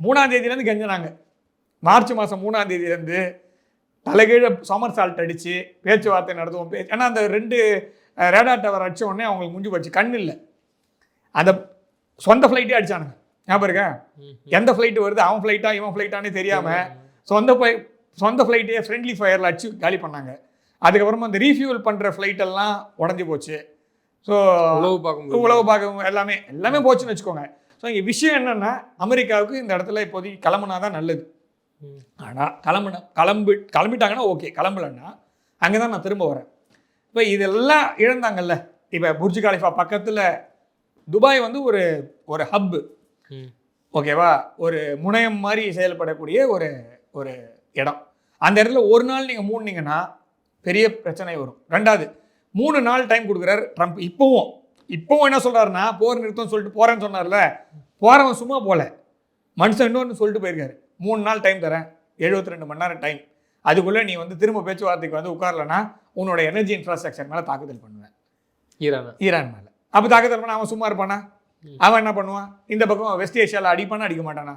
3ஆம் தேதியிலேருந்து கெஞ்சினாங்க. மார்ச் மாதம் 3ஆம் தேதியிலேருந்து தலைகீழ சமர் சால்ட் அடித்து பேச்சுவார்த்தை நடத்துவோம். ஏன்னா அந்த 2 ரேடார் டவர் அடித்த உடனே அவங்களுக்கு முடிஞ்சு போச்சு. கண் இல்லை, அந்த சொந்த ஃப்ளைட்டே அடித்தானுங்க. ஞாபகம் இருக்கா? எந்த ஃப்ளைட்டு வருது, அவன் ஃப்ளைட்டா இவன் ஃப்ளைட்டானே தெரியாமல் சொந்த ஃப்ளைட்டே ஃப்ரெண்ட்லி ஃபயரில் அடிச்சு காலி பண்ணாங்க. அதுக்கப்புறமா அந்த ரீஃபியூல் பண்ணுற ஃப்ளைட்டெல்லாம் உடஞ்சி போச்சு. ஸோ உளவு பார்க்க எல்லாமே போச்சுன்னு வச்சுக்கோங்க. ஸோ இங்கே விஷயம் என்னென்னா, அமெரிக்காவுக்கு இந்த இடத்துல இப்போதைக்கு கிளம்புனா தான் நல்லது. ஆனால் கிளம்பிட்டாங்கன்னா ஓகே, கிளம்பலன்னா அங்கே தான் நான் திரும்ப வரேன். இப்போ இதெல்லாம் இழந்தாங்கல்ல. இப்போ புர்ஜ் கலிஃபா பக்கத்தில் துபாய் வந்து ஒரு ஹப்பு, ஓகேவா, ஒரு முனையம் மாதிரி செயல்படக்கூடிய ஒரு இடம். அந்த இடத்துல ஒரு நாள் நீங்கள் மூடினீங்கன்னா பெரிய பிரச்சனை வரும். 2வது 3 நாள் டைம் கொடுக்குறாரு ட்ரம்ப். இப்போவும் என்ன சொல்கிறாருன்னா, போர் நிறுத்தம் சொல்லிட்டு போகிறேன்னு சொன்னார்ல, போகிறவன் சும்மா போல, மனுஷன் இன்னொன்று சொல்லிட்டு போயிருக்காரு. 3 நாள் டைம் தரேன், 72 மணி நேரம் டைம், அதுக்குள்ளே நீ வந்து திரும்ப பேச்சுவார்த்தைக்கு வந்து உட்காரலன்னா உன்னோட எனர்ஜி இன்ஃப்ராஸ்ட்ரக்சர் மேலே தாக்குதல் பண்ணுவேன், ஈரான் மேலே. அப்போ தாக்குதல் பண்ண அவன் சும்மா இருப்பானா? அவன் என்ன பண்ணுவான்? இந்த பக்கம் வெஸ்ட் ஏஷியாவில் அடிப்பானா அடிக்க மாட்டானா?